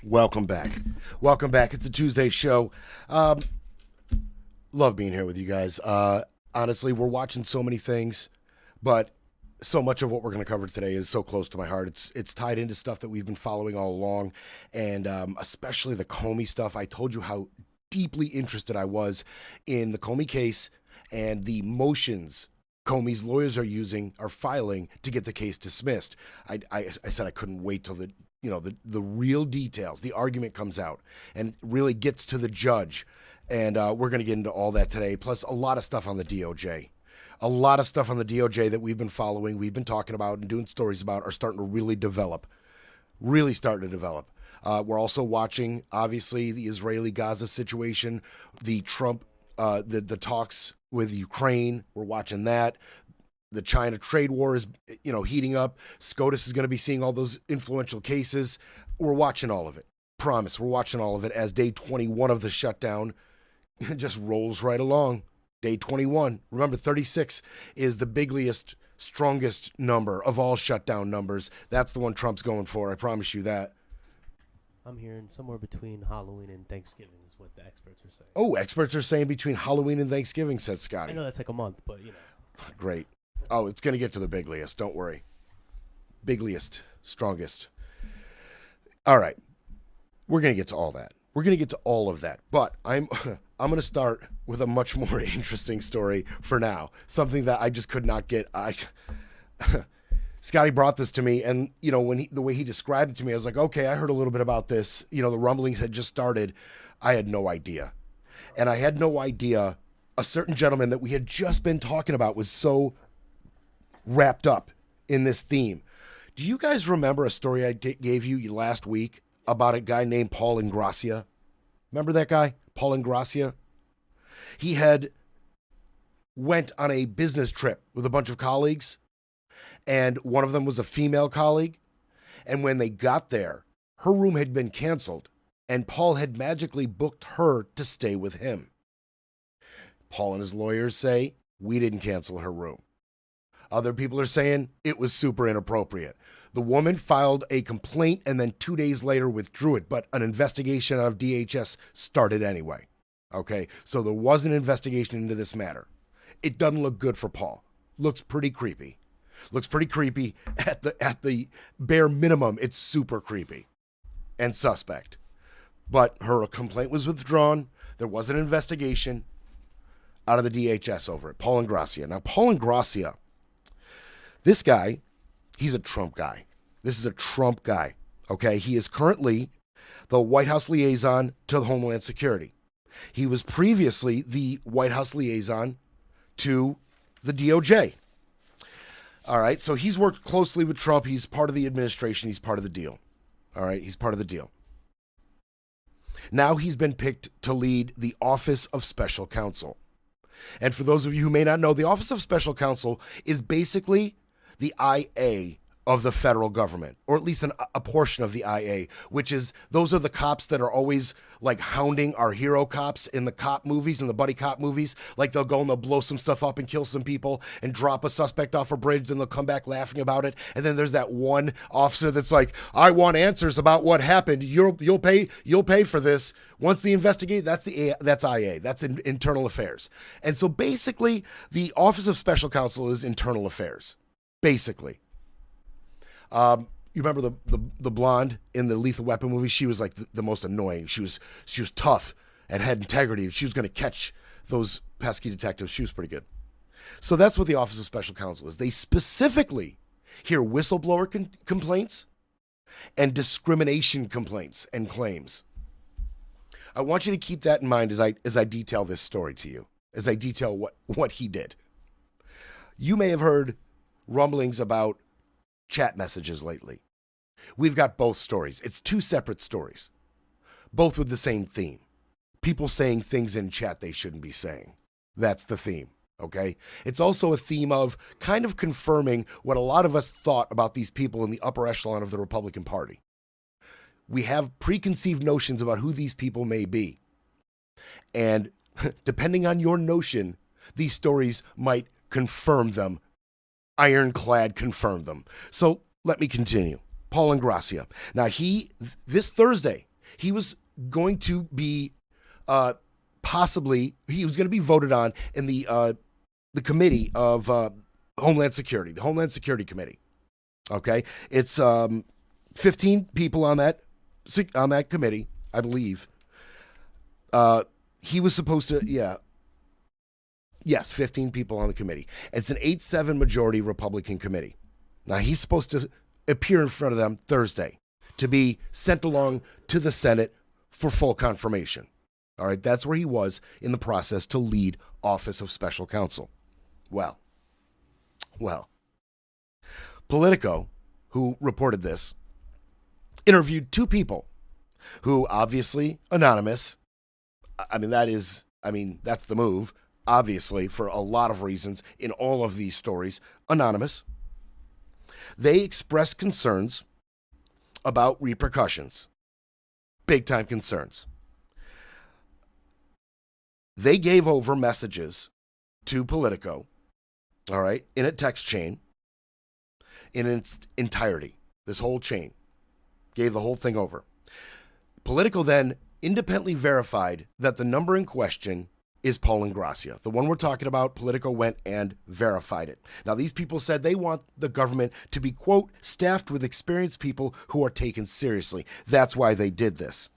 Welcome back. Welcome back. It's a Tuesday show. Love being here with you guys. Honestly, we're watching so many things, but so much of what we're going to cover today is so close to my heart. It's tied into stuff that we've been following all along, and especially the Comey stuff. I told you how deeply interested I was in the Comey case and the motions Comey's lawyers are filing to get the case dismissed. I said I couldn't wait till the real details, the argument comes out and really gets to the judge. And we're going to get into all that today, plus a lot of stuff on the DOJ. A lot of stuff on the DOJ that we've been following, we've been talking about and doing stories about are starting to really develop. Really starting to develop. We're also watching, obviously, the Israeli-Gaza situation, the Trump, the talks with Ukraine. We're watching that. The China trade war is, heating up. SCOTUS is going to be seeing all those influential cases. We're watching all of it. Promise, we're watching all of it as day 21 of the shutdown just rolls right along. Day 21. Remember, 36 is the bigliest, strongest number of all shutdown numbers. That's the one Trump's going for. I promise you that. I'm hearing somewhere between Halloween and Thanksgiving is what the experts are saying. Oh, experts are saying between Halloween and Thanksgiving, said Scotty. I know that's like a month, but Great. Oh, it's going to get to the bigliest. Don't worry. Bigliest, strongest. All right. We're going to get to all that. We're going to get to all of that. But I'm going to start with a much more interesting story for now. Something that I just could not get. Scotty brought this to me, and when the way he described it to me, I was like, okay, I heard a little bit about this. The rumblings had just started. I had no idea. And I had no idea a certain gentleman that we had just been talking about was so wrapped up in this theme. Do you guys remember a story I gave you last week about a guy named Paul Ingrassia? Remember that guy, Paul Ingrassia? He had went on a business trip with a bunch of colleagues, and one of them was a female colleague. And when they got there, her room had been canceled, and Paul had magically booked her to stay with him. Paul and his lawyers say, we didn't cancel her room. Other people are saying it was super inappropriate. The woman filed a complaint and then 2 days later withdrew it, but an investigation out of DHS started anyway. Okay, so there was an investigation into this matter. It doesn't look good for Paul. Looks pretty creepy. Looks pretty creepy. At the bare minimum, it's super creepy and suspect. But her complaint was withdrawn. There was an investigation out of the DHS over it. Paul Ingrassia. Now, Paul Ingrassia, this guy, he's a Trump guy. This is a Trump guy, okay? He is currently the White House liaison to Homeland Security. He was previously the White House liaison to the DOJ. All right, so he's worked closely with Trump. He's part of the administration. He's part of the deal. All right, he's part of the deal. Now he's been picked to lead the Office of Special Counsel. And for those of you who may not know, the Office of Special Counsel is basically the IA of the federal government, or at least a portion of the IA, which is, those are the cops that are always like hounding our hero cops in the cop movies and the buddy cop movies. Like they'll go and they'll blow some stuff up and kill some people and drop a suspect off a bridge, and they'll come back laughing about it. And then there's that one officer that's like, I want answers about what happened. You'll pay for this. Once the investigate, that's IA. That's internal affairs. And so basically the Office of Special Counsel is internal affairs. Basically. You remember the blonde in the Lethal Weapon movie? She was like the most annoying. She was tough and had integrity. She was going to catch those pesky detectives. She was pretty good. So that's what the Office of Special Counsel is. They specifically hear whistleblower complaints and discrimination complaints and claims. I want you to keep that in mind as I detail this story to you, as I detail what he did. You may have heard rumblings about chat messages lately. We've got both stories. It's two separate stories, both with the same theme. People saying things in chat they shouldn't be saying. That's the theme, okay? It's also a theme of kind of confirming what a lot of us thought about these people in the upper echelon of the Republican Party. We have preconceived notions about who these people may be. And depending on your notion, these stories might confirm them. Ironclad confirm them. So let me continue. Paul Ingrassia. Now this Thursday, He was going to be he was going to be voted on in the committee of Homeland Security, the Homeland Security Committee. Okay, it's 15 people on that committee, I believe. He was supposed to, yes, 15 people on the committee. It's an 8-7 majority Republican committee. Now he's supposed to appear in front of them Thursday to be sent along to the Senate for full confirmation. All right, that's where he was in the process to lead Office of Special Counsel. Well, Politico, who reported this, interviewed 2 people who obviously anonymous. That's the move, obviously, for a lot of reasons in all of these stories, anonymous. They expressed concerns about repercussions, big time concerns. They gave over messages to Politico, all right, in a text chain, in its entirety. This whole chain gave the whole thing over. Politico then independently verified that the number in question is Paul Ingrassia. The one we're talking about, Politico went and verified it. Now, these people said they want the government to be, quote, staffed with experienced people who are taken seriously. That's why they did this.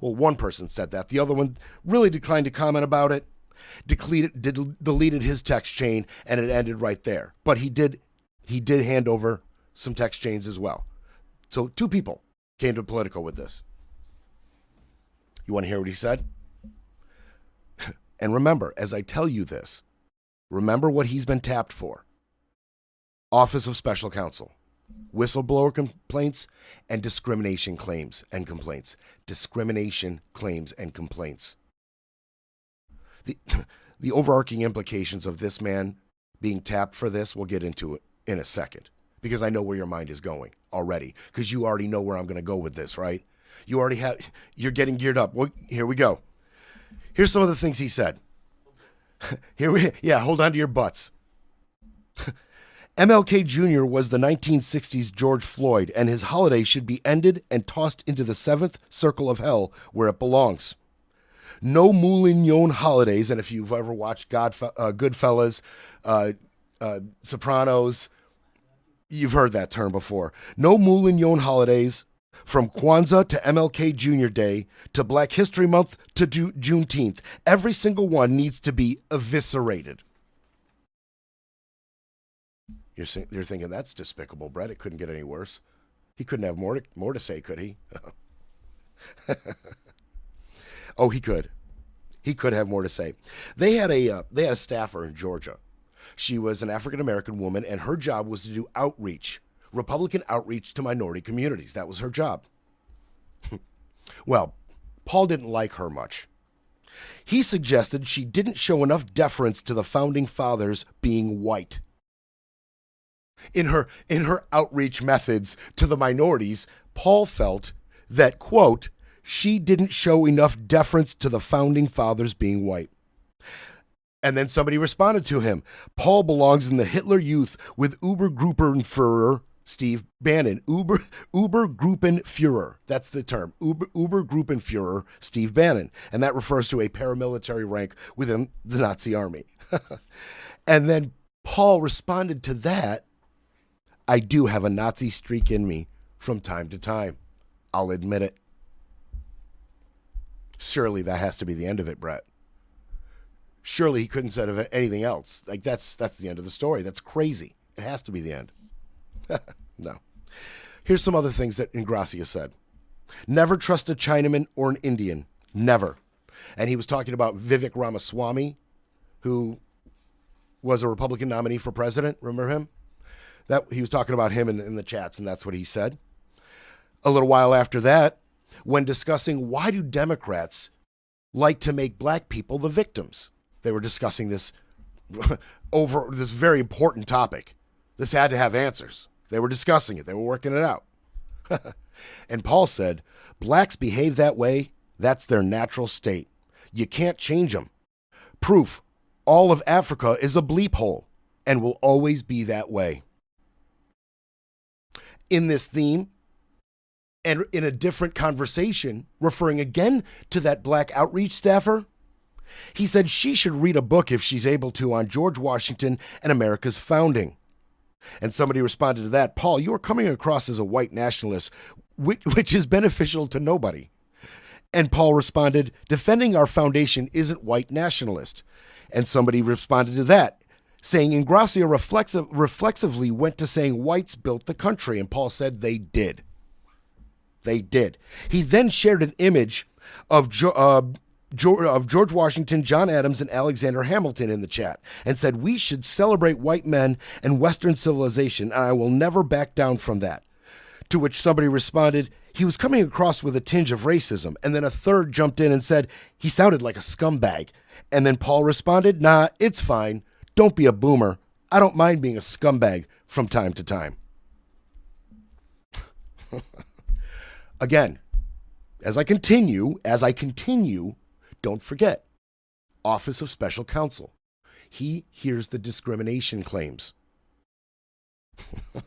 Well, one person said that. The other one really declined to comment about it, deleted his text chain, and it ended right there. But he did hand over some text chains as well. So 2 people came to Politico with this. You want to hear what he said? And remember, as I tell you this, remember what he's been tapped for. Office of Special Counsel, whistleblower complaints, and discrimination claims and complaints. Discrimination claims and complaints. The overarching implications of this man being tapped for this, we'll get into it in a second, because I know where your mind is going already, because you already know where I'm going to go with this, right? You're getting geared up. Well, here we go. Here's some of the things he said. Hold on to your butts. MLK Jr. was the 1960s George Floyd, and his holiday should be ended and tossed into the 7th circle of hell where it belongs. No Moulignon holidays, and if you've ever watched Goodfellas, Sopranos, you've heard that term before. No Moulignon holidays, from Kwanzaa to MLK Jr. Day to Black History Month to Juneteenth. Every single one needs to be eviscerated. You're thinking, that's despicable, Brett. It couldn't get any worse. He couldn't have more to say, could he? Oh, he could. He could have more to say. They had a staffer in Georgia. She was an African-American woman, and her job was to do outreach, Republican outreach to minority communities. That was her job. Well, Paul didn't like her much. He suggested she didn't show enough deference to the founding fathers being white. In her outreach methods to the minorities, Paul felt that, quote, she didn't show enough deference to the founding fathers being white. And then somebody responded to him. Paul belongs in the Hitler Youth with Obergruppenführer Steve Bannon. Obergruppenführer. That's the term. Obergruppenführer Steve Bannon. And that refers to a paramilitary rank within the Nazi army. And then Paul responded to that. I do have a Nazi streak in me from time to time. I'll admit it. Surely that has to be the end of it, Brett. Surely he couldn't say anything else. Like that's the end of the story. That's crazy. It has to be the end. No. Here's some other things that Ingrassia said. Never trust a Chinaman or an Indian. Never. And he was talking about Vivek Ramaswamy, who was a Republican nominee for president. Remember him? That he was talking about him in the chats, and that's what he said. A little while after that, when discussing why do Democrats like to make black people the victims, they were discussing this over this very important topic. This had to have answers. They were discussing it. They were working it out. And Paul said, blacks behave that way. That's their natural state. You can't change them. Proof, all of Africa is a bleep hole and will always be that way. In this theme, And in a different conversation, referring again to that black outreach staffer, he said she should read a book if she's able to on George Washington and America's founding. And somebody responded to that, Paul, you are coming across as a white nationalist, which is beneficial to nobody. And Paul responded, defending our foundation isn't white nationalist. And somebody responded to that, saying Ingracia reflexively went to saying whites built the country. And Paul said they did. They did. He then shared an image of George Washington, John Adams, and Alexander Hamilton in the chat and said, we should celebrate white men and Western civilization, and I will never back down from that. To which somebody responded, he was coming across with a tinge of racism. And then a third jumped in and said, he sounded like a scumbag. And then Paul responded, nah, it's fine. Don't be a boomer. I don't mind being a scumbag from time to time. Again, as I continue, don't forget, Office of Special Counsel. He hears the discrimination claims. It's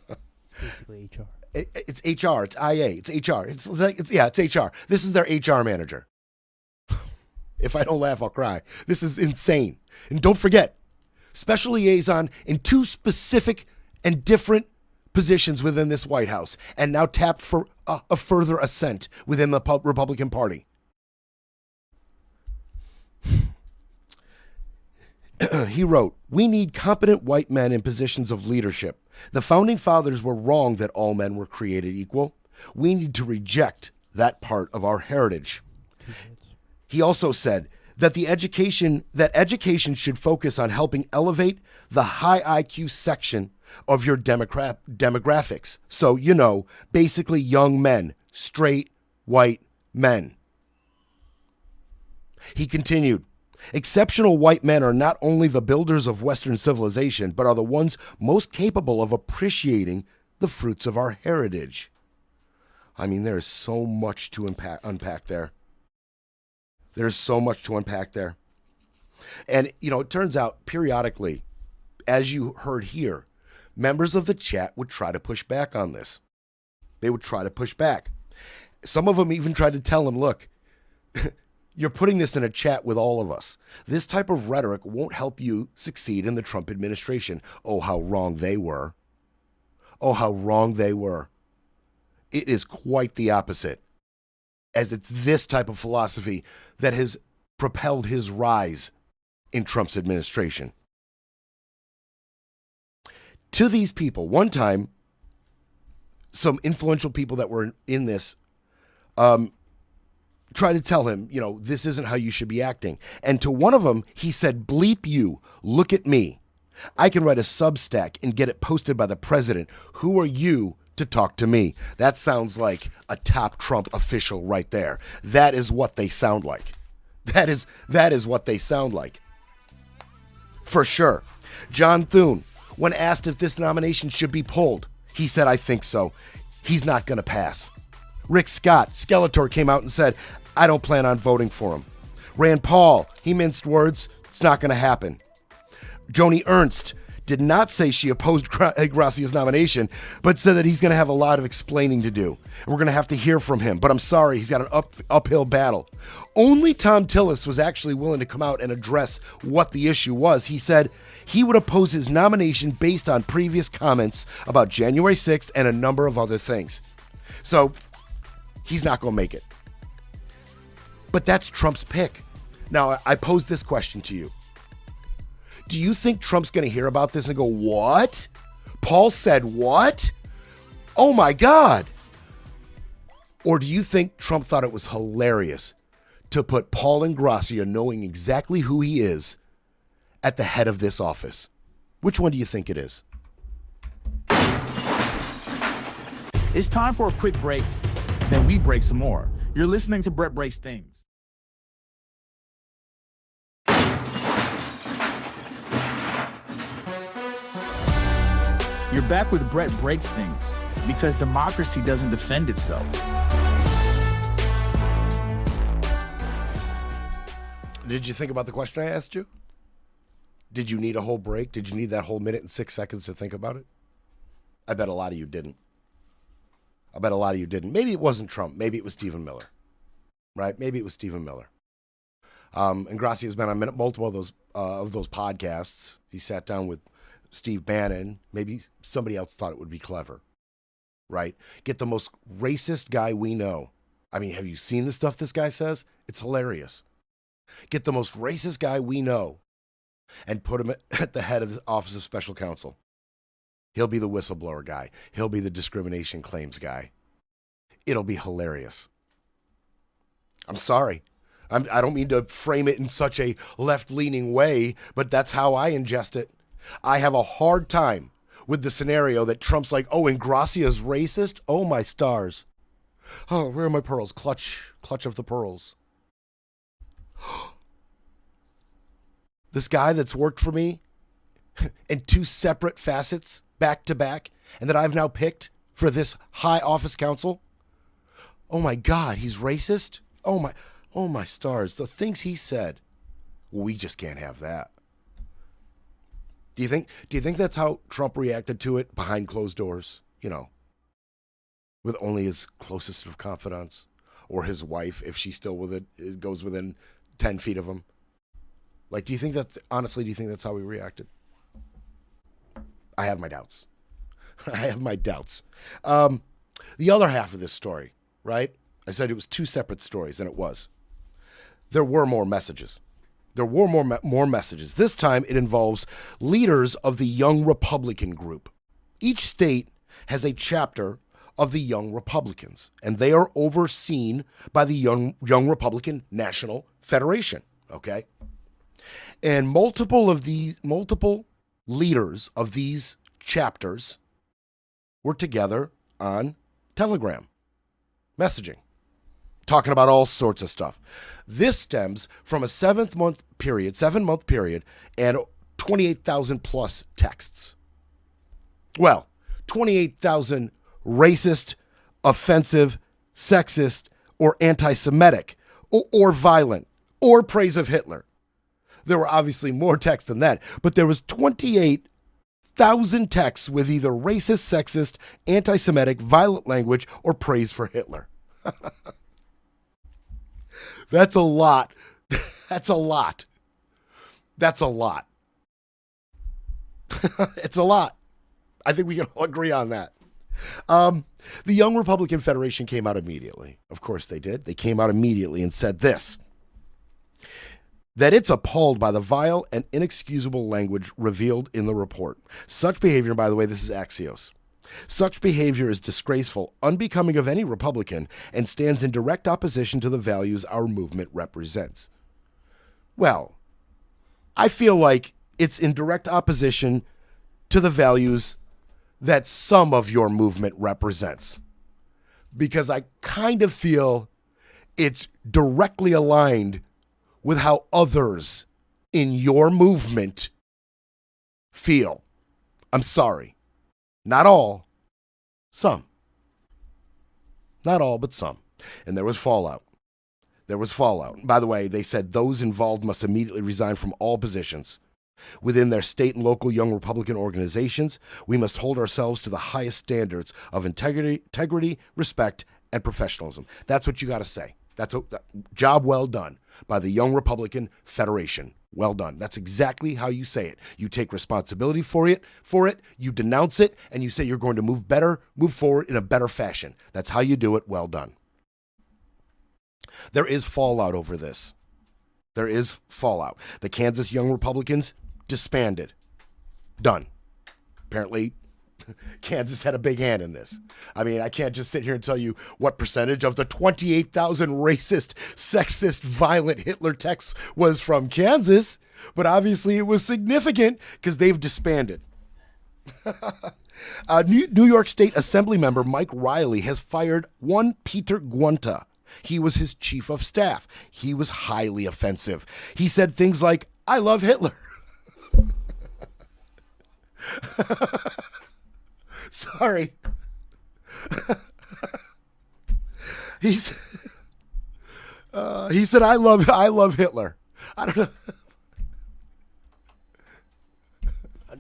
basically HR. It's HR. It's IA. It's HR. It's HR. This is their HR manager. If I don't laugh, I'll cry. This is insane. And don't forget, special liaison in 2 specific and different positions within this White House, and now tapped for a further ascent within the Republican Party. He wrote, we need competent white men in positions of leadership. The founding fathers were wrong that all men were created equal. We need to reject that part of our heritage. He also said that education should focus on helping elevate the high IQ section of your demographics. So, basically young men, straight white men. He continued, exceptional white men are not only the builders of Western civilization, but are the ones most capable of appreciating the fruits of our heritage. I mean, there's so much to unpack there. There's so much to unpack there. And, it turns out periodically, as you heard here, members of the chat would try to push back on this. They would try to push back. Some of them even tried to tell him, look, you're putting this in a chat with all of us. This type of rhetoric won't help you succeed in the Trump administration. Oh, how wrong they were. Oh, how wrong they were. It is quite the opposite, as it's this type of philosophy that has propelled his rise in Trump's administration. To these people, one time, some influential people that were in this try to tell him, this isn't how you should be acting. And to one of them, he said, bleep you, look at me. I can write a Substack and get it posted by the president. Who are you to talk to me? That sounds like a top Trump official right there. That is what they sound like. That is what they sound like. For sure. John Thune, when asked if this nomination should be pulled, he said, I think so. He's not going to pass. Rick Scott, Skeletor, came out and said, I don't plan on voting for him. Rand Paul, he minced words. It's not going to happen. Joni Ernst did not say she opposed Gracia's nomination, but said that he's going to have a lot of explaining to do. And we're going to have to hear from him. But I'm sorry, he's got an uphill battle. Only Tom Tillis was actually willing to come out and address what the issue was. He said he would oppose his nomination based on previous comments about January 6th and a number of other things. So he's not going to make it. But that's Trump's pick. Now, I pose this question to you. Do you think Trump's going to hear about this and go, what? Paul said what? Oh my God. Or do you think Trump thought it was hilarious to put Paul Ingracia, knowing exactly who he is, at the head of this office? Which one do you think it is? It's time for a quick break. Then we break some more. You're listening to Brett Breaks Things. You're back with Brett Breaks Things, because democracy doesn't defend itself. Did you think about the question I asked you? Did you need a whole break? Did you need that whole minute and 6 seconds to think about it? I bet a lot of you didn't. I bet a lot of you didn't. Maybe it wasn't Trump. Maybe it was Stephen Miller, right? Maybe it was Stephen Miller. And Gracia has been on multiple of those podcasts. He sat down with Steve Bannon. Maybe somebody else thought it would be clever, right? Get the most racist guy we know. I mean, have you seen the stuff this guy says? It's hilarious. Get the most racist guy we know and put him at the head of the Office of Special Counsel. He'll be the whistleblower guy. He'll be the discrimination claims guy. It'll be hilarious. I'm sorry. I don't mean to frame it in such a left-leaning way, but that's how I ingest it. I have a hard time with the scenario that Trump's like, oh, and Gracia's racist? Oh, my stars. Oh, where are my pearls? Clutch of the pearls. This guy that's worked for me in two separate facets, back to back, and that I've now picked for this high office counsel. Oh my God, he's racist? Oh my stars. The things he said. Well, we just can't have that. Do you think that's how Trump reacted to it behind closed doors? You know, with only his closest of confidants, or his wife, if she's still with it, goes within 10 feet of him. Like, do you think that's how he reacted? I have my doubts. I have my doubts. The other half of this story, right? I said it was two separate stories, and it was. There were more messages. There were more messages. This time it involves leaders of the Young Republican group. Each state has a chapter of the Young Republicans, and they are overseen by the Young Republican National Federation, okay? And multiple leaders of these chapters were together on Telegram messaging, talking about all sorts of stuff. This stems from a 7-month period, and 28,000 plus texts. Well, 28,000 racist, offensive, sexist, or anti-Semitic, or violent, or praise of Hitler. There were obviously more texts than that, but there was 28,000 texts with either racist, sexist, anti-Semitic, violent language, or praise for Hitler. That's a lot. That's a lot. That's a lot. It's a lot. I think we can all agree on that. The Young Republican Federation came out immediately. Of course they did. They came out immediately and said this: that it's appalled by the vile and inexcusable language revealed in the report. Such behavior, by the way, this is Axios. Such behavior is disgraceful, unbecoming of any Republican, and stands in direct opposition to the values our movement represents. Well, I feel like it's in direct opposition to the values that some of your movement represents, because I kind of feel it's directly aligned with how others in your movement feel. I'm sorry. Not all. Some. Not all, but some. And there was fallout. There was fallout. By the way, they said those involved must immediately resign from all positions. Within their state and local Young Republican organizations, we must hold ourselves to the highest standards of integrity, respect, and professionalism. That's what you got to say. That's a job well done by the Young Republican Federation. Well done. That's exactly how you say it. You take responsibility for it, you denounce it, and you say you're going to move forward in a better fashion. That's how you do it. Well done. There is fallout over this. There is fallout. The Kansas Young Republicans disbanded. Done. Apparently, Kansas had a big hand in this. I mean, I can't just sit here and tell you what percentage of the 28,000 racist, sexist, violent Hitler texts was from Kansas, but obviously it was significant because they've disbanded. New York State Assembly member Mike Riley has fired one Peter Guanta. He was his chief of staff. He was highly offensive. He said things like, "I love Hitler." Sorry. He said, I love Hitler. I don't know.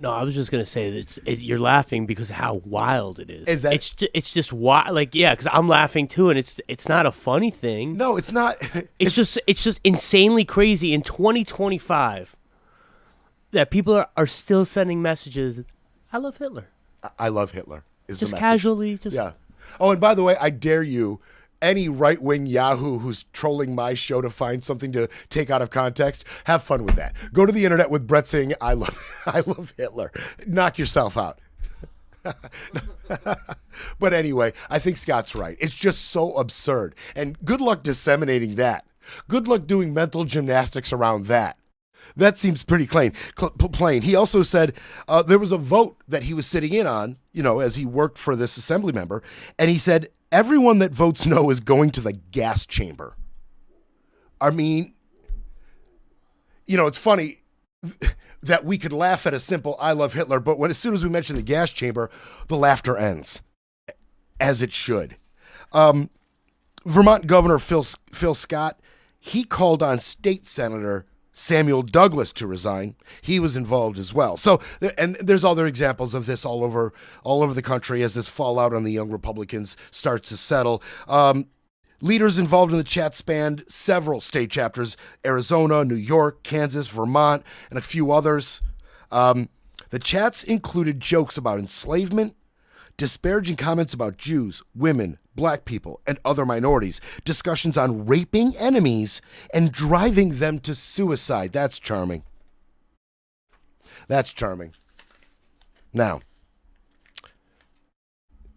No, I was just gonna say that you're laughing because of how wild it is. Is that- it's just wild? Like, yeah, because I'm laughing too, and it's not a funny thing. No, it's not. It's just insanely crazy in 2025 that people are still sending messages. I love Hitler. I love Hitler. Is Just the message. casually, Yeah. Oh, and by the way, I dare you, any right-wing Yahoo who's trolling my show to find something to take out of context, have fun with that. Go to the internet with Brett saying, I love Hitler. Knock yourself out. But anyway, I think Scott's right. It's just so absurd. And good luck disseminating that. Good luck doing mental gymnastics around that. That seems pretty plain. He also said there was a vote that he was sitting in on, as he worked for this assembly member, and he said, everyone that votes no is going to the gas chamber. I mean, it's funny that we could laugh at a simple I love Hitler, but as soon as we mention the gas chamber, the laughter ends, as it should. Vermont Governor Phil Scott, he called on State Senator Samuel Douglas to resign. He was involved as well. So, and there's other examples of this all over the country as this fallout on the young Republicans starts to settle. Leaders involved in the chat spanned several state chapters: Arizona, New York, Kansas, Vermont, and a few others. The chats included jokes about enslavement, disparaging comments about Jews, women, black people, and other minorities, discussions on raping enemies and driving them to suicide. That's charming. That's charming. Now,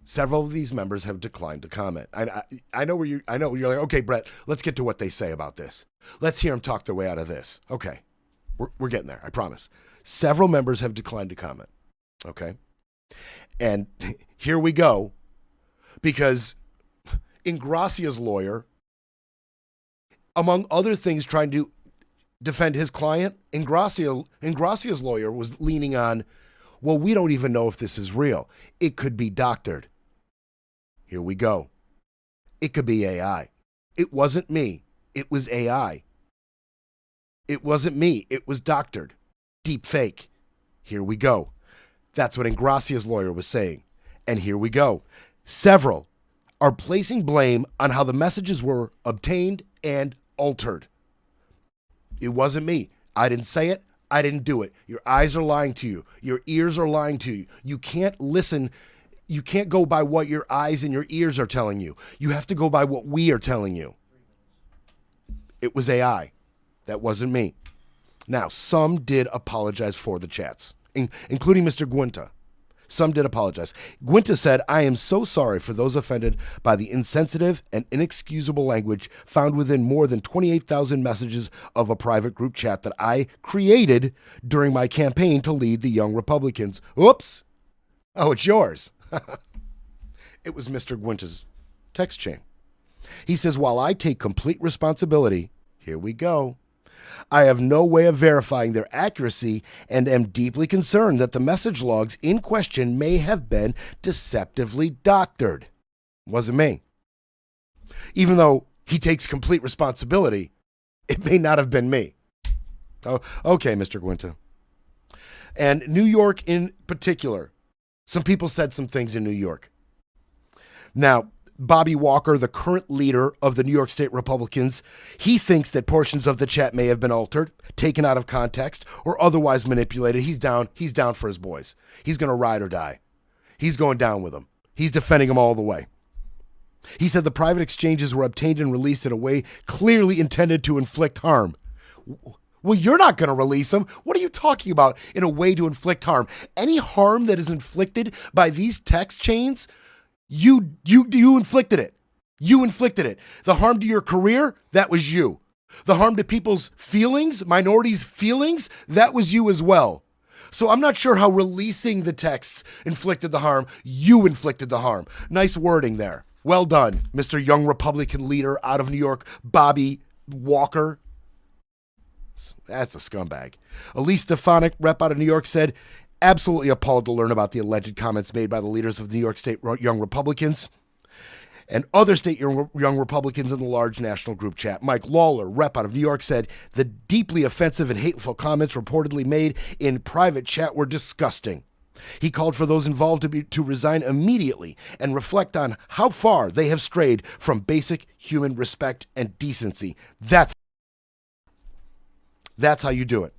several of these members have declined to comment. I know you're like, okay, Brett, let's get to what they say about this. Let's hear them talk their way out of this. Okay, we're getting there, I promise. Several members have declined to comment. Okay. And here we go, because Ingracia's lawyer, among other things, trying to defend his client, Ingracia's lawyer was leaning on, well, we don't even know if this is real. It could be doctored. Here we go. It could be AI. It wasn't me. It was AI. It wasn't me. It was doctored. Deep fake. Here we go. That's what Ingracia's lawyer was saying. And here we go. Several are placing blame on how the messages were obtained and altered. It wasn't me. I didn't say it. I didn't do it. Your eyes are lying to you. Your ears are lying to you. You can't listen. You can't go by what your eyes and your ears are telling you. You have to go by what we are telling you. It was AI. That wasn't me. Now, some did apologize for the chats, including Mr. Guinta. Some did apologize. Guinta said, I am so sorry for those offended by the insensitive and inexcusable language found within more than 28,000 messages of a private group chat that I created during my campaign to lead the Young Republicans. Oops. Oh, it's yours. It was Mr. Guinta's text chain. He says, while I take complete responsibility, here we go, I have no way of verifying their accuracy and am deeply concerned that the message logs in question may have been deceptively doctored. Wasn't me. Even though he takes complete responsibility, it may not have been me. Oh, okay, Mr. Guinta. And New York in particular, some people said some things in New York. Now, Bobby Walker, the current leader of the New York State Republicans, he thinks that portions of the chat may have been altered, taken out of context, or otherwise manipulated. He's down for his boys. He's going to ride or die. He's going down with them. He's defending them all the way. He said the private exchanges were obtained and released in a way clearly intended to inflict harm. Well, you're not going to release them. What are you talking about in a way to inflict harm? Any harm that is inflicted by these text chains, you inflicted it. You inflicted it. The harm to your career, that was you. The harm to people's feelings, minorities' feelings, that was you as well. So I'm not sure how releasing the texts inflicted the harm. You inflicted the harm. Nice wording there. Well done, Mr. Young Republican leader out of New York, Bobby Walker. That's a scumbag. Elise Stefanik, rep out of New York, said, absolutely appalled to learn about the alleged comments made by the leaders of the New York State Young Republicans. And other state young Republicans in the large national group chat. Mike Lawler, rep out of New York, said the deeply offensive and hateful comments reportedly made in private chat were disgusting. He called for those involved to resign immediately and reflect on how far they have strayed from basic human respect and decency. That's how you do it.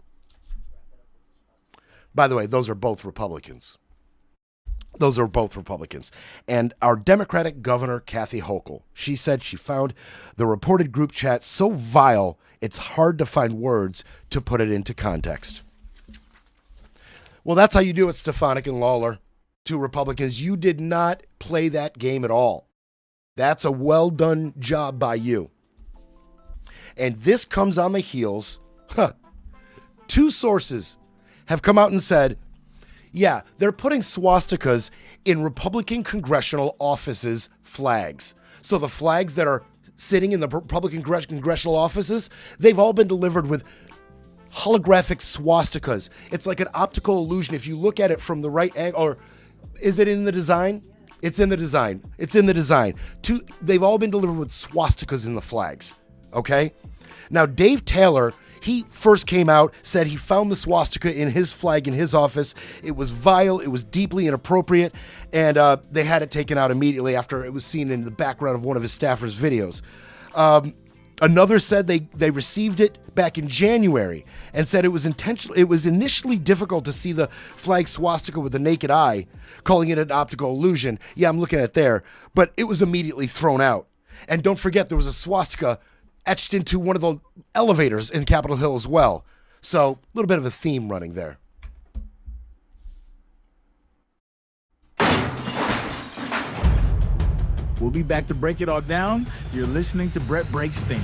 By the way, those are both Republicans. And our Democratic governor, Kathy Hochul, she said she found the reported group chat so vile, it's hard to find words to put it into context. Well, that's how you do it, Stefanik and Lawler, two Republicans. You did not play that game at all. That's a well-done job by you. And this comes on the heels. Two sources have come out and said, yeah, they're putting swastikas in Republican congressional offices' flags. So the flags that are sitting in the Republican congressional offices, they've all been delivered with holographic swastikas. It's like an optical illusion. If you look at it from the right angle, or is it in the design? It's in the design. They've all been delivered with swastikas in the flags. Okay? Now, Dave Taylor, he first came out, said he found the swastika in his flag in his office. It was vile. It was deeply inappropriate. And they had it taken out immediately after it was seen in the background of one of his staffers' videos. Another said they received it back in January and said it was intentional. It was initially difficult to see the flag swastika with the naked eye, calling it an optical illusion. Yeah, I'm looking at it there. But it was immediately thrown out. And don't forget, there was a swastika etched into one of the elevators in Capitol Hill as well. So a little bit of a theme running there. We'll be back to break it all down. You're listening to Brett Breaks Things.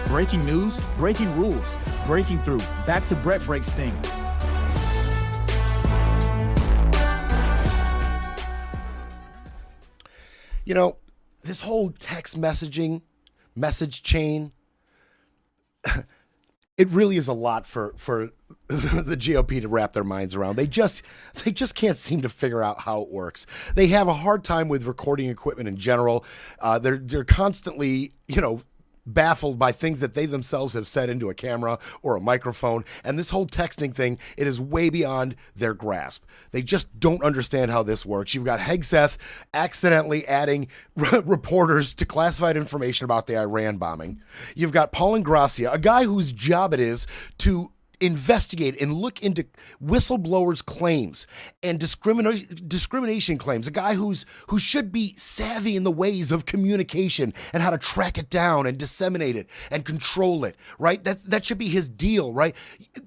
Breaking news, breaking rules, breaking through. Back to Brett Breaks Things. You know, this whole text messaging, message chain, it really is a lot for the GOP to wrap their minds around. They just can't seem to figure out how it works. They have a hard time with recording equipment in general. They're constantly, baffled by things that they themselves have said into a camera or a microphone. And this whole texting thing, it is way beyond their grasp. They just don't understand how this works. You've got Hegseth accidentally adding reporters to classified information about the Iran bombing. You've got Paul Ingrassia, a guy whose job it is to investigate and look into whistleblowers' claims and discrimination claims. A guy who should be savvy in the ways of communication and how to track it down and disseminate it and control it, right? That should be his deal, right?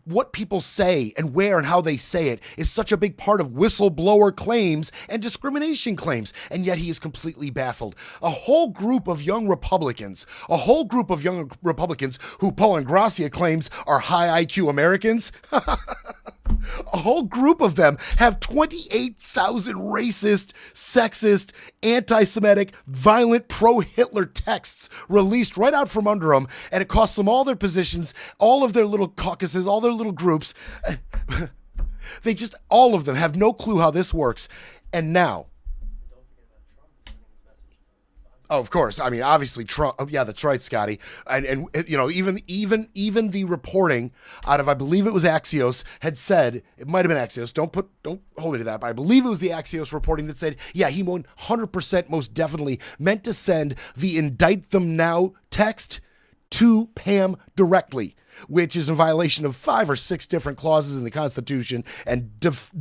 What people say and where and how they say it is such a big part of whistleblower claims and discrimination claims, and yet he is completely baffled. A whole group of young Republicans who Paul Ingrassia claims are high IQ Americans, a whole group of them have 28,000 racist, sexist, anti-Semitic, violent, pro-Hitler texts released right out from under them, and it costs them all their positions, all of their little caucuses, all their little groups. All of them have no clue how this works. And now, oh, of course. I mean, obviously Trump. Oh, yeah, that's right, Scotty. And even the reporting out of, I believe it was Axios, had said, it might have been Axios. Don't hold me to that, but I believe it was the Axios reporting that said, yeah, he 100% most definitely meant to send the indict them now text to Pam directly, which is in violation of 5 or 6 different clauses in the Constitution and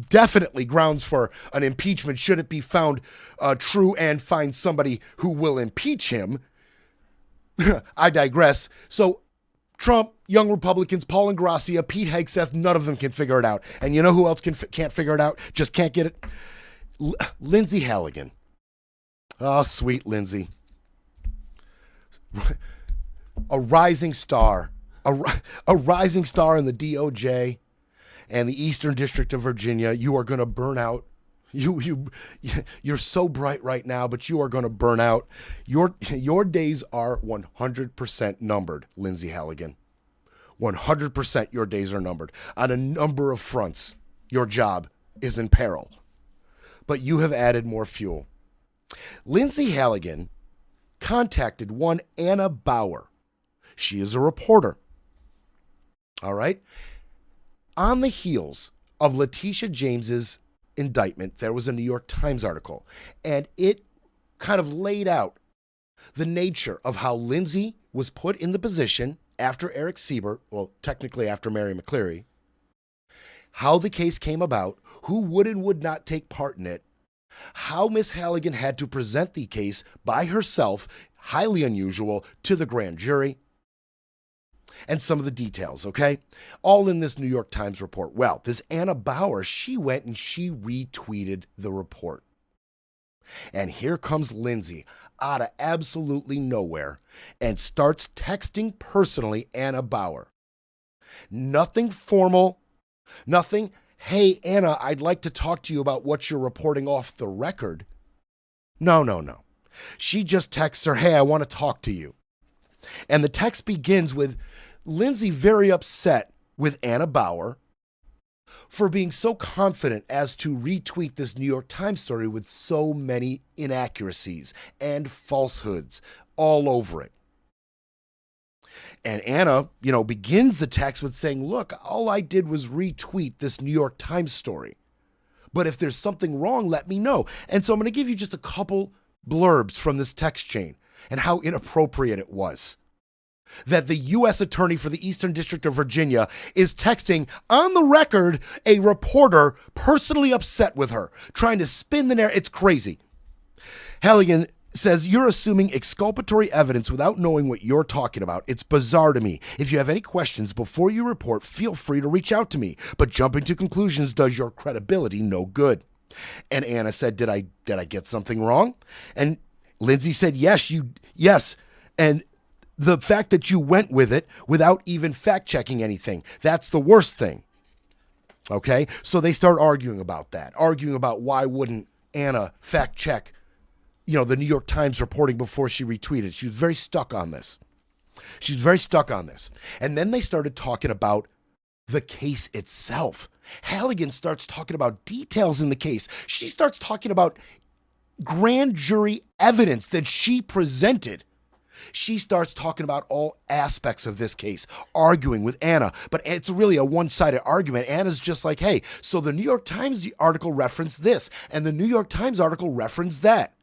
definitely grounds for an impeachment should it be found true and find somebody who will impeach him. I digress. So Trump, young Republicans, Paul Ingrassia, Pete Hegseth, none of them can figure it out. And you know who else can't figure it out? Just can't get it? Lindsey Halligan. Oh, sweet Lindsey. A rising star. A rising star in the DOJ and the Eastern District of Virginia. You are going to burn out You're so bright right now, but you are going to burn out. Your days are 100% numbered, Lindsey Halligan. 100% your days are numbered. On a number of fronts, your job is in peril. But you have added more fuel. Lindsey Halligan contacted one Anna Bauer. She is a reporter. All right? On the heels of Letitia James's indictment, there was a New York Times article, and it kind of laid out the nature of how Lindsey was put in the position after Eric Siebert, well, technically after Mary McCleary, how the case came about, who would and would not take part in it, how Miss Halligan had to present the case by herself, highly unusual, to the grand jury, and some of the details, okay? All in this New York Times report. Well, this Anna Bauer, she went and she retweeted the report. And here comes Lindsey out of absolutely nowhere and starts texting personally Anna Bauer. Nothing formal, nothing, hey, Anna, I'd like to talk to you about what you're reporting off the record. No. She just texts her, hey, I want to talk to you. And the text begins with Lindsey very upset with Anna Bauer for being so confident as to retweet this New York Times story with so many inaccuracies and falsehoods all over it. And Anna, begins the text with saying, look, all I did was retweet this New York Times story. But if there's something wrong, let me know. And so I'm going to give you just a couple blurbs from this text chain and how inappropriate it was. That the U.S. Attorney for the Eastern District of Virginia is texting on the record a reporter personally upset with her, trying to spin the narrative. It's crazy. Halligan says, you're assuming exculpatory evidence without knowing what you're talking about. It's bizarre to me. If you have any questions before you report, feel free to reach out to me. But jumping to conclusions does your credibility no good. And Anna said, did I get something wrong? And Lindsey said, yes. And the fact that you went with it without even fact-checking anything, that's the worst thing. Okay? So they start arguing about that, arguing about why wouldn't Anna fact-check, the New York Times reporting before she retweeted. She was very stuck on this. And then they started talking about the case itself. Halligan starts talking about details in the case. She starts talking about grand jury evidence that she presented. She starts talking about all aspects of this case, arguing with Anna. But it's really a one-sided argument. Anna's just like, hey, so the New York Times article referenced this, and the New York Times article referenced that.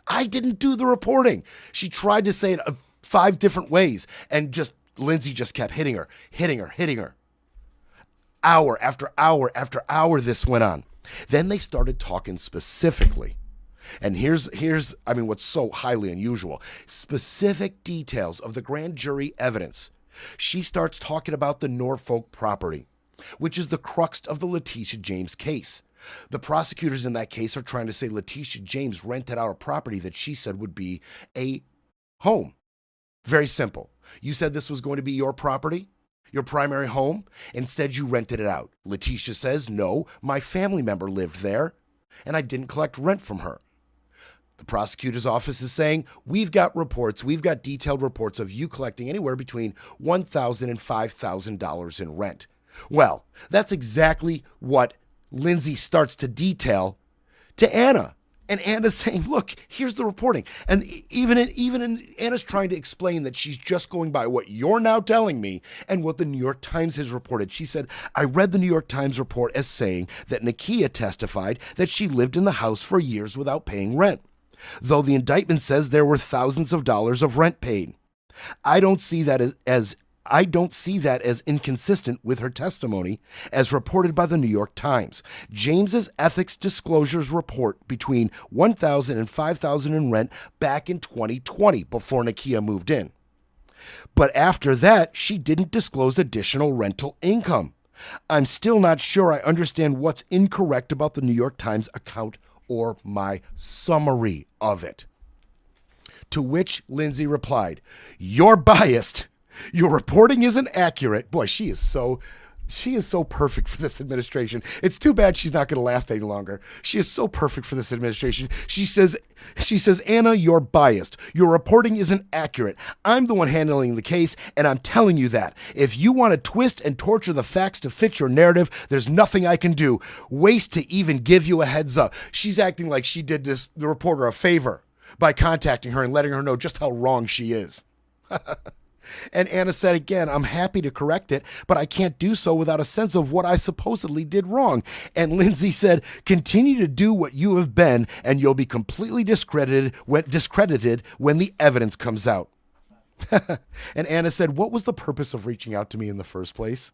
I didn't do the reporting. She tried to say it 5 different ways, and Lindsey just kept hitting her. Hour after hour after hour this went on. Then they started talking specifically. And here's what's so highly unusual. Specific details of the grand jury evidence. She starts talking about the Norfolk property, which is the crux of the Letitia James case. The prosecutors in that case are trying to say Letitia James rented out a property that she said would be a home. Very simple. You said this was going to be your property, your primary home. Instead, you rented it out. Letitia says, no, my family member lived there, and I didn't collect rent from her. The prosecutor's office is saying, we've got detailed reports of you collecting anywhere between $1,000 and $5,000 in rent. Well, that's exactly what Lindsey starts to detail to Anna. And Anna's saying, look, here's the reporting. And even Anna's trying to explain that she's just going by what you're now telling me and what the New York Times has reported. She said, I read the New York Times report as saying that Nakia testified that she lived in the house for years without paying rent, though the indictment says there were thousands of dollars of rent paid. I don't see that as inconsistent with her testimony as reported by the New York Times. James's ethics disclosures report between $1,000 and $5,000 in rent back in 2020 before Nakia moved in. But after that, she didn't disclose additional rental income. I'm still not sure I understand what's incorrect about the New York Times account or my summary of it. To which Lindsey replied, you're biased. Your reporting isn't accurate. Boy, she is so She is so perfect for this administration. It's too bad she's not going to last any longer. She is so perfect for this administration. She says, Anna, you're biased. Your reporting isn't accurate. I'm the one handling the case, and I'm telling you that. If you want to twist and torture the facts to fit your narrative, there's nothing I can do. Waste to even give you a heads up. She's acting like she did the reporter a favor by contacting her and letting her know just how wrong she is. And Anna said again, I'm happy to correct it, but I can't do so without a sense of what I supposedly did wrong. And Lindsey said, continue to do what you have been, and you'll be completely discredited when the evidence comes out. And Anna said, what was the purpose of reaching out to me in the first place?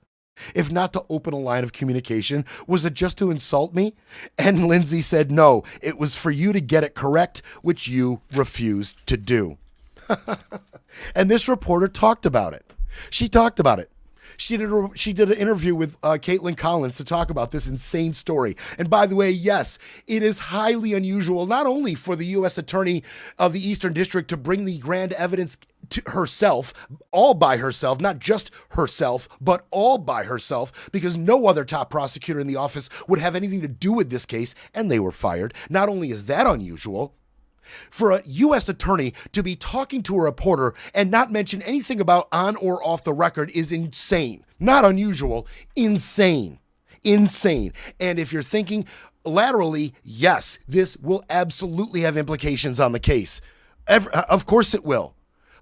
If not to open a line of communication, was it just to insult me? And Lindsey said, no, it was for you to get it correct, which you refused to do. And this reporter talked about it. She talked about it. She did an interview with Caitlin Collins to talk about this insane story. And by the way, yes, it is highly unusual, not only for the U.S. Attorney of the Eastern District to bring the grand evidence to herself, all by herself, not just herself, but all by herself, because no other top prosecutor in the office would have anything to do with this case, and they were fired. Not only is that unusual, for a U.S. attorney to be talking to a reporter and not mention anything about on or off the record is insane. Not unusual, insane. Insane. And if you're thinking laterally, yes, this will absolutely have implications on the case. Of course it will.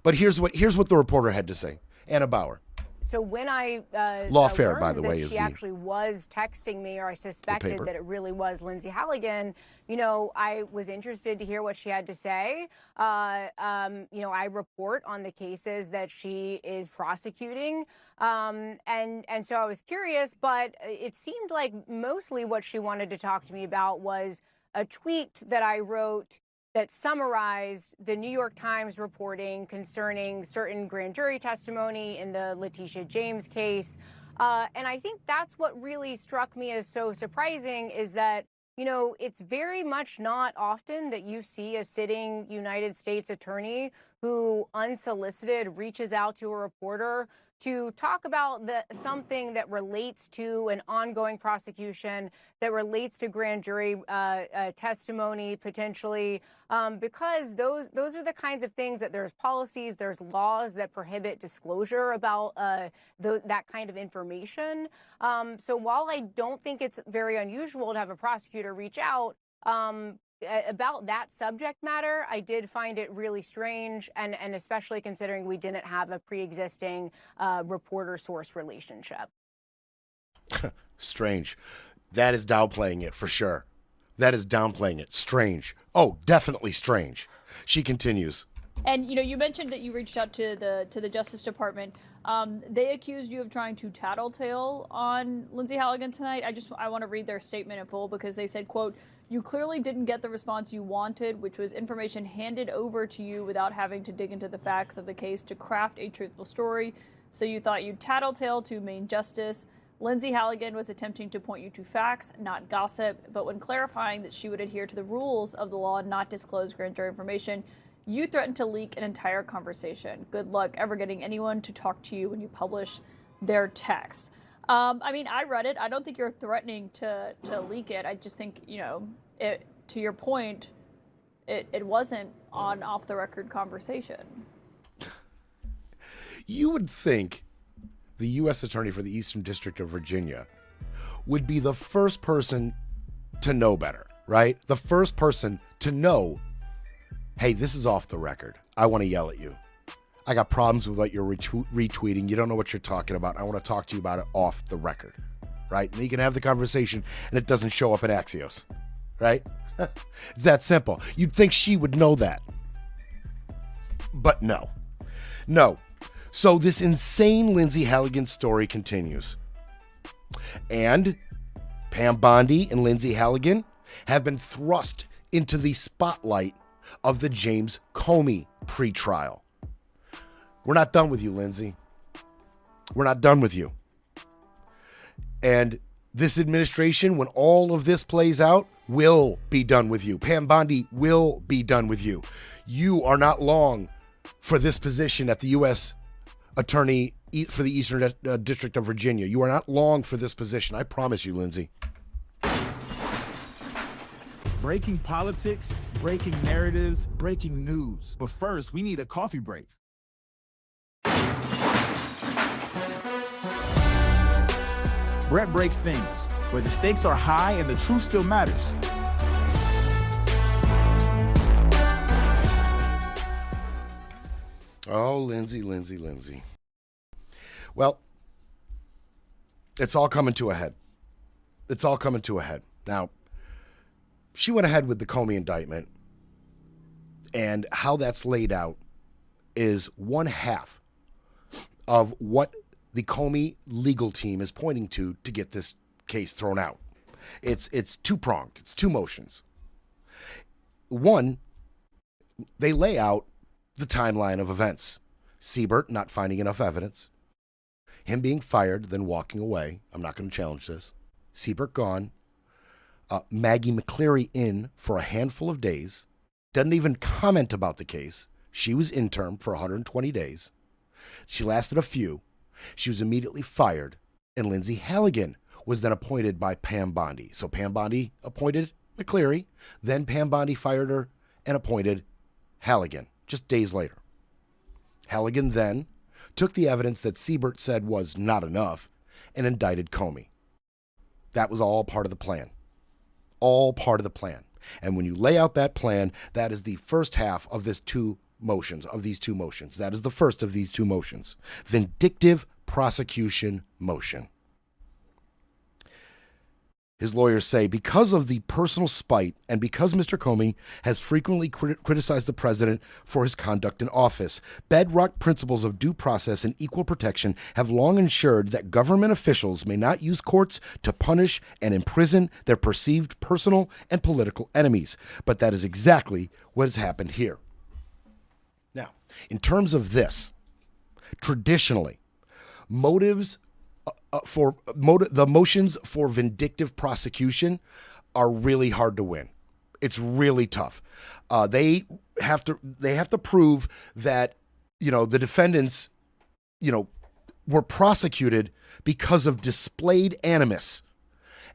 But here's what the reporter had to say. Anna Bauer. So when I Lawfare, by the way, is she actually was texting me, or I suspected that it really was Lindsey Halligan, you know, I was interested to hear what she had to say. You know, I report on the cases that she is prosecuting, and so I was curious, but it seemed like mostly what she wanted to talk to me about was a tweet that I wrote that summarized the New York Times reporting concerning certain grand jury testimony in the Letitia James case. And I think that's what really struck me as so surprising, is that, you know, it's very much not often that you see a sitting United States attorney who unsolicited reaches out to a reporter to talk about something that relates to an ongoing prosecution, that relates to grand jury testimony potentially, because those are the kinds of things that there's policies, there's laws that prohibit disclosure about that kind of information. So while I don't think it's very unusual to have a prosecutor reach out about that subject matter, I did find it really strange, and especially considering we didn't have a pre-existing reporter-source relationship. Strange. That is downplaying it for sure. That is downplaying it. Strange. Oh, definitely strange. She continues. And, you know, you mentioned that you reached out to the Justice Department. They accused you of trying to tattletale on Lindsey Halligan tonight. I want to read their statement in full, because they said, quote, "You clearly didn't get the response you wanted, which was information handed over to you without having to dig into the facts of the case to craft a truthful story. So you thought you'd tattletale to main justice. Lindsey Halligan was attempting to point you to facts, not gossip, but when clarifying that she would adhere to the rules of the law and not disclose grand jury information, you threatened to leak an entire conversation. Good luck ever getting anyone to talk to you when you publish their text." I mean, I read it. I don't think you're threatening to leak it. I just think, you know, to your point, it wasn't on off-the-record conversation. You would think the U.S. Attorney for the Eastern District of Virginia would be the first person to know better, right? The first person to know, hey, this is off the record. I want to yell at you. I got problems with what you're retweeting. You don't know what you're talking about. I want to talk to you about it off the record, right? And you can have the conversation and it doesn't show up in Axios, right? It's that simple. You'd think she would know that. But no. No. So this insane Lindsey Halligan story continues. And Pam Bondi and Lindsey Halligan have been thrust into the spotlight of the James Comey pretrial. We're not done with you, Lindsey. We're not done with you. And this administration, when all of this plays out, will be done with you. Pam Bondi will be done with you. You are not long for this position at the U.S. Attorney for the Eastern District of Virginia. You are not long for this position. I promise you, Lindsey. Breaking politics, breaking narratives, breaking news. But first, we need a coffee break. Brett breaks things where the stakes are high and the truth still matters. Oh, Lindsey. Well, it's all coming to a head. Now, she went ahead with the Comey indictment, and how that's laid out is one half of what the Comey legal team is pointing to get this case thrown out. It's two-pronged. It's two motions. One, they lay out the timeline of events. Siebert not finding enough evidence. Him being fired, then walking away. I'm not going to challenge this. Siebert gone. Maggie McCleary in for a handful of days. Doesn't even comment about the case. She was interim for 120 days. She lasted a few. She was immediately fired. And Lindsey Halligan was then appointed by Pam Bondi. So Pam Bondi appointed McCleary. Then Pam Bondi fired her and appointed Halligan just days later. Halligan then took the evidence that Siebert said was not enough and indicted Comey. That was all part of the plan. All part of the plan. And when you lay out that plan, that is the first half of these two motions. That is the first of these two motions. Vindictive prosecution motion. His lawyers say because of the personal spite and because Mr. Comey has frequently criticized the president for his conduct in office, bedrock principles of due process and equal protection have long ensured that government officials may not use courts to punish and imprison their perceived personal and political enemies. But that is exactly what has happened here. Now, in terms of this, traditionally, the motions for vindictive prosecution are really hard to win. It's really tough. They have to prove that, the defendants, were prosecuted because of displayed animus.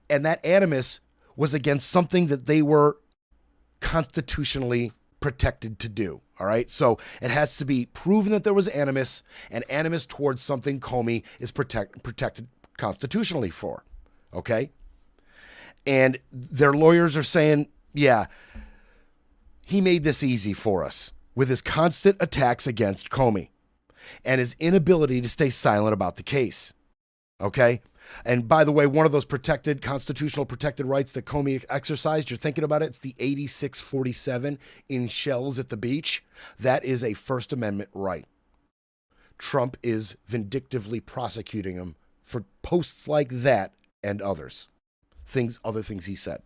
And that animus was against something that they were constitutionally protected to do. All right. So it has to be proven that there was animus, and animus towards something Comey is protected constitutionally for. Okay. And their lawyers are saying, yeah, he made this easy for us with his constant attacks against Comey and his inability to stay silent about the case. Okay. And by the way, one of those constitutional protected rights that Comey exercised, you're thinking about it, it's the 8647 in shells at the beach. That is a First Amendment right. Trump is vindictively prosecuting him for posts like that and other things he said.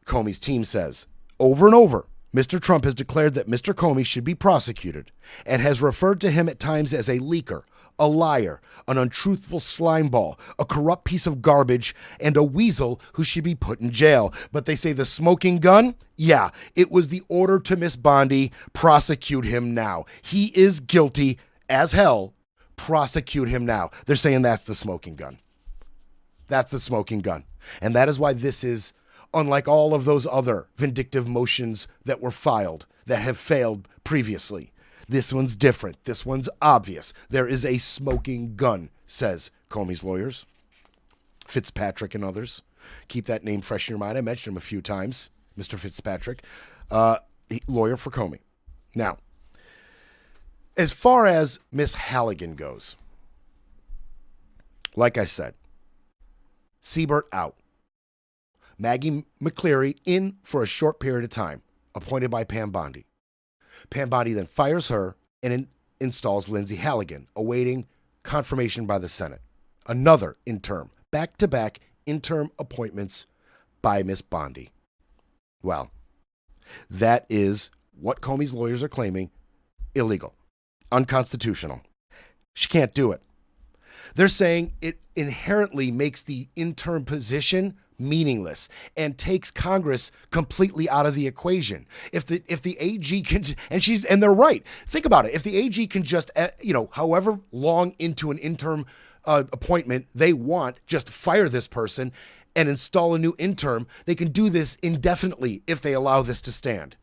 Comey's team says, over and over, Mr. Trump has declared that Mr. Comey should be prosecuted and has referred to him at times as a leaker, a liar, an untruthful slimeball, a corrupt piece of garbage, and a weasel who should be put in jail. But they say the smoking gun? Yeah, it was the order to Miss Bondi, prosecute him now. He is guilty as hell. Prosecute him now. They're saying that's the smoking gun. That's the smoking gun. And that is why this is unlike all of those other vindictive motions that were filed that have failed previously. This one's different. This one's obvious. There is a smoking gun, says Comey's lawyers. Fitzpatrick and others. Keep that name fresh in your mind. I mentioned him a few times. Mr. Fitzpatrick, lawyer for Comey. Now, as far as Miss Halligan goes, like I said, Siebert out. Maggie McCleary in for a short period of time, appointed by Pam Bondi. Pam Bondi then fires her and installs Lindsey Halligan, awaiting confirmation by the Senate. Another interim, back-to-back interim appointments by Miss Bondi. Well, that is what Comey's lawyers are claiming illegal, unconstitutional. She can't do it. They're saying it inherently makes the interim position meaningless and takes Congress completely out of the equation. If the AG can, and they're right. Think about it. If the AG can just, however long into an interim appointment they want, just fire this person and install a new interim, they can do this indefinitely if they allow this to stand.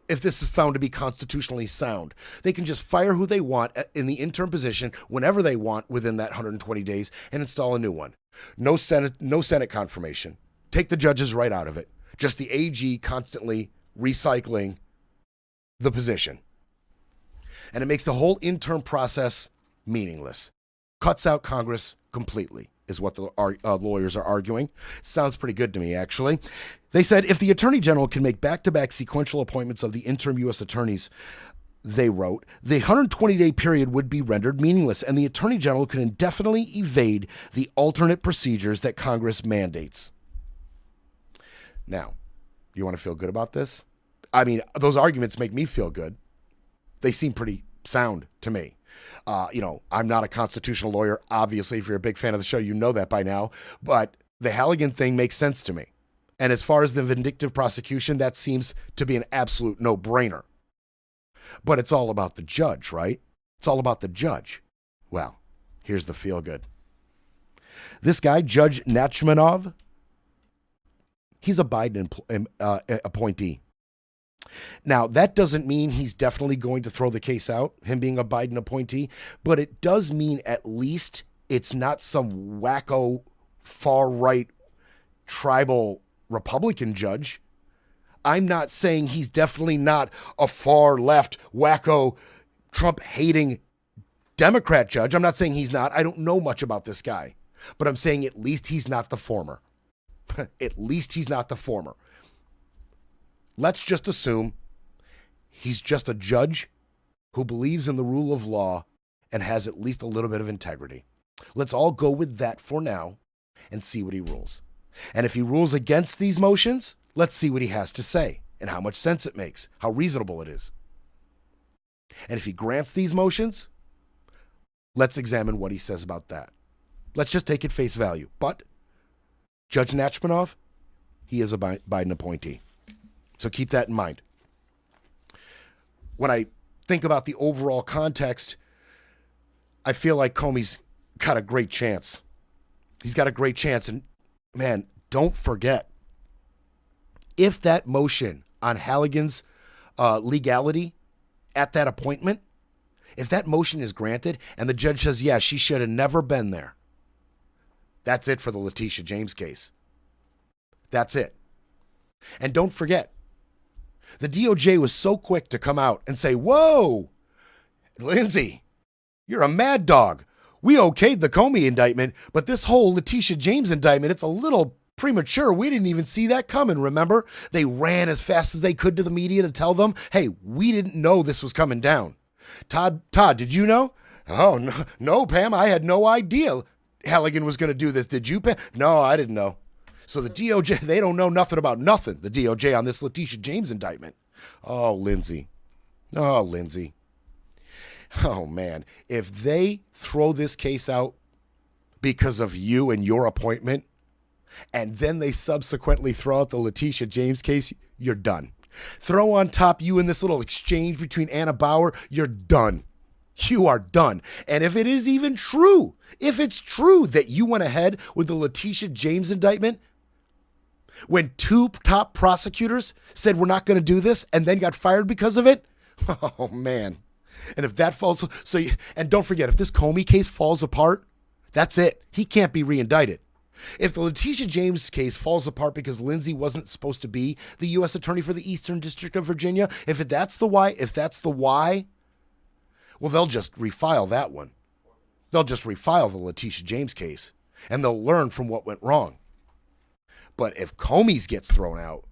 If this is found to be constitutionally sound, they can just fire who they want in the interim position whenever they want within that 120 days and install a new one. No Senate confirmation. Take the judges right out of it. Just the AG constantly recycling the position. And it makes the whole interim process meaningless. Cuts out Congress completely, is what the lawyers are arguing. Sounds pretty good to me, actually. They said if the Attorney General can make back-to-back sequential appointments of the interim U.S. attorneys, they wrote, the 120-day period would be rendered meaningless, and the Attorney General could indefinitely evade the alternate procedures that Congress mandates. Now, you want to feel good about this? I mean, those arguments make me feel good. They seem pretty sound to me. I'm not a constitutional lawyer. Obviously, if you're a big fan of the show, you know that by now. But the Halligan thing makes sense to me. And as far as the vindictive prosecution, that seems to be an absolute no-brainer. But it's all about the judge, right? It's all about the judge. Well, here's the feel-good. This guy, Judge Nachmanov, he's a Biden appointee. Now, that doesn't mean he's definitely going to throw the case out, him being a Biden appointee, but it does mean at least it's not some wacko, far-right, tribal Republican judge. I'm not saying he's definitely not a far-left, wacko, Trump-hating Democrat judge. I'm not saying he's not. I don't know much about this guy, but I'm saying at least he's not the former. At least he's not the former. Let's just assume he's just a judge who believes in the rule of law and has at least a little bit of integrity. Let's all go with that for now and see what he rules. And if he rules against these motions, let's see what he has to say and how much sense it makes, how reasonable it is. And if he grants these motions, let's examine what he says about that. Let's just take it face value. But Judge Nachmanov, he is a Biden appointee. So keep that in mind. When I think about the overall context, I feel like Comey's got a great chance. He's got a great chance. And man, don't forget, if that motion on Halligan's legality at that appointment, if that motion is granted and the judge says, yeah, she should have never been there, that's it for the Letitia James case. That's it. And don't forget, the DOJ was so quick to come out and say, whoa, Lindsey, you're a mad dog. We okayed the Comey indictment, but this whole Letitia James indictment, it's a little premature. We didn't even see that coming, remember? They ran as fast as they could to the media to tell them, hey, we didn't know this was coming down. Todd, did you know? Oh, no, Pam, I had no idea Halligan was going to do this. Did you, Pam? No, I didn't know. So the DOJ, they don't know nothing about nothing, the DOJ, on this Letitia James indictment. Oh, Lindsey. Oh, Lindsey. Oh, man. If they throw this case out because of you and your appointment, and then they subsequently throw out the Letitia James case, you're done. Throw on top you in this little exchange between Anna Bauer, you're done. You are done. And if it is even true, if it's true that you went ahead with the Letitia James indictment, when two top prosecutors said we're not going to do this and then got fired because of it, oh, man. And if that falls, and don't forget, if this Comey case falls apart, that's it. He can't be reindicted. If the Letitia James case falls apart because Lindsey wasn't supposed to be the U.S. Attorney for the Eastern District of Virginia, if that's the why, well, they'll just refile that one. They'll just refile the Letitia James case, and they'll learn from what went wrong. But if Comey's gets thrown out,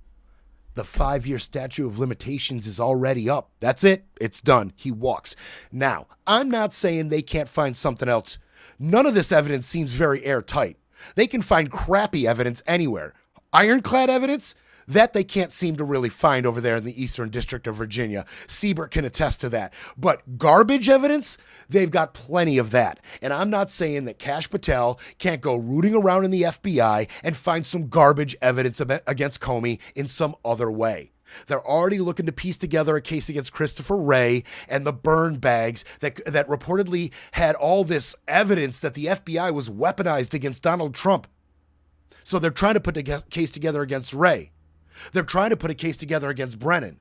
the 5-year statute of limitations is already up. That's it. It's done. He walks. Now, I'm not saying they can't find something else. None of this evidence seems very airtight. They can find crappy evidence anywhere. Ironclad evidence, That they can't seem to really find over there in the Eastern District of Virginia. Siebert can attest to that. But garbage evidence, they've got plenty of that. And I'm not saying that Kash Patel can't go rooting around in the FBI and find some garbage evidence against Comey in some other way. They're already looking to piece together a case against Christopher Wray and the burn bags that reportedly had all this evidence that the FBI was weaponized against Donald Trump. So they're trying to put a case together against Wray. They're trying to put a case together against Brennan.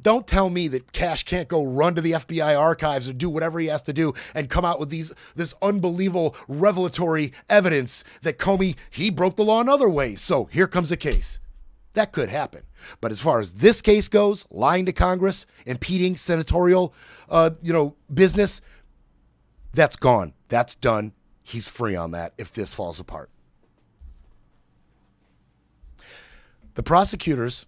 Don't tell me that Kash can't go run to the FBI archives or do whatever he has to do and come out with this unbelievable revelatory evidence that Comey, he broke the law in other ways. So here comes a case. That could happen. But as far as this case goes, lying to Congress, impeding senatorial, business, that's gone. That's done. He's free on that if this falls apart. The prosecutors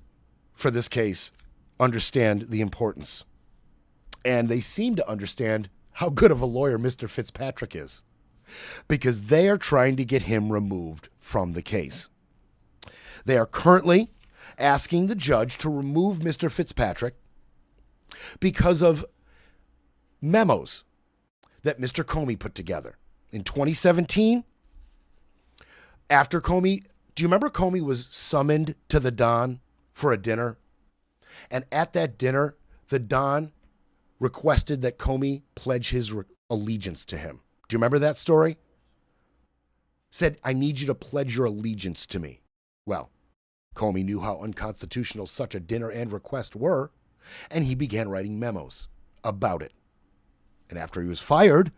for this case understand the importance, and they seem to understand how good of a lawyer Mr. Fitzpatrick is, because they are trying to get him removed from the case. They are currently asking the judge to remove Mr. Fitzpatrick because of memos that Mr. Comey put together in 2017. After Comey, do you remember Comey was summoned to the Don for a dinner? And at that dinner, the Don requested that Comey pledge his allegiance to him. Do you remember that story? Said, I need you to pledge your allegiance to me. Well, Comey knew how unconstitutional such a dinner and request were, and he began writing memos about it. And after he was fired,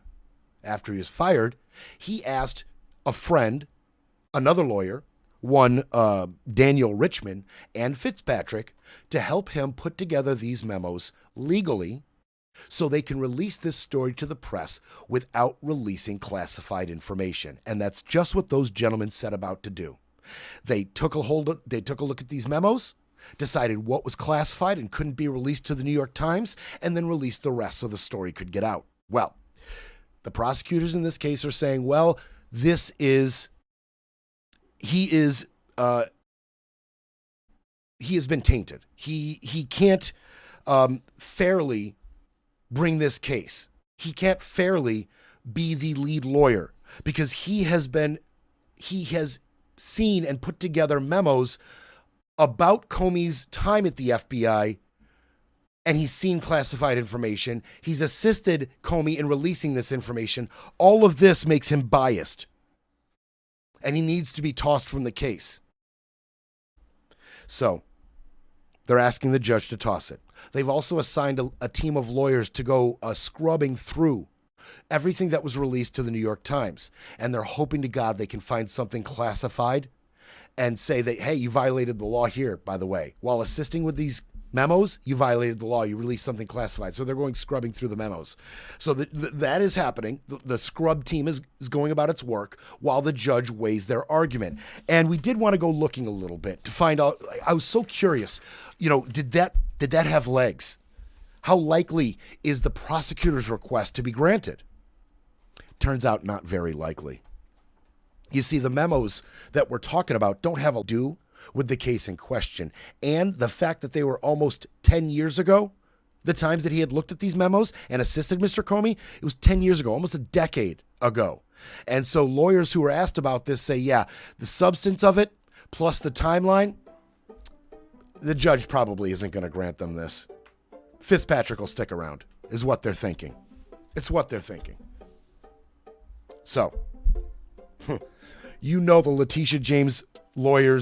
he asked a friend, another lawyer, one Daniel Richman, and Fitzpatrick, to help him put together these memos legally so they can release this story to the press without releasing classified information. And that's just what those gentlemen set about to do. They took a look at these memos, decided what was classified and couldn't be released to the New York Times, and then released the rest so the story could get out. Well, the prosecutors in this case are saying, well, he has been tainted. He can't fairly bring this case. He can't fairly be the lead lawyer because he has seen and put together memos about Comey's time at the FBI, and he's seen classified information. He's assisted Comey in releasing this information. All of this makes him biased, and he needs to be tossed from the case. So they're asking the judge to toss it. They've also assigned a team of lawyers to go scrubbing through everything that was released to the New York Times. And they're hoping to God they can find something classified and say that, hey, you violated the law here, by the way. While assisting with these memos, you violated the law. You released something classified. So they're going scrubbing through the memos. So that is happening. The scrub team is going about its work while the judge weighs their argument. And we did want to go looking a little bit to find out. I was so curious, did that have legs? How likely is the prosecutor's request to be granted? Turns out not very likely. You see, the memos that we're talking about don't have to do with the case in question. And the fact that they were almost 10 years ago, the times that he had looked at these memos and assisted Mr. Comey, it was 10 years ago, almost a decade ago. And so lawyers who were asked about this say, yeah, the substance of it plus the timeline, the judge probably isn't going to grant them this. Fitzpatrick will stick around, is what they're thinking. It's what they're thinking. So, the Letitia James lawyer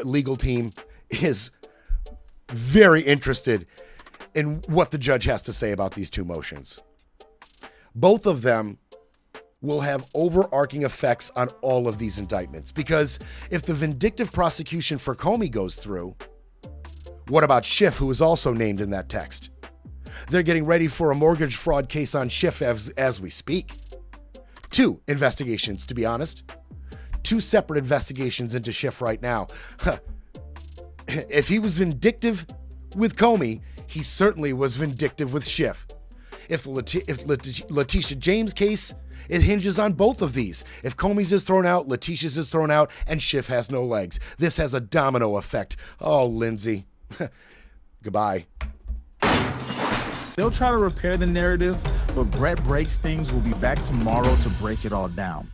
legal team is very interested in what the judge has to say about these two motions. Both of them will have overarching effects on all of these indictments, because if the vindictive prosecution for Comey goes through, what about Schiff, who is also named in that text? They're getting ready for a mortgage fraud case on Schiff as we speak. 2 investigations, to be honest. 2 separate investigations into Schiff right now. If he was vindictive with Comey, he certainly was vindictive with Schiff. If Letitia James case, it hinges on both of these. If Comey's is thrown out, Letitia's is thrown out, and Schiff has no legs. This has a domino effect. Oh, Lindsey. Goodbye. They'll try to repair the narrative, but Brett Breaks Things will be back tomorrow to break it all down.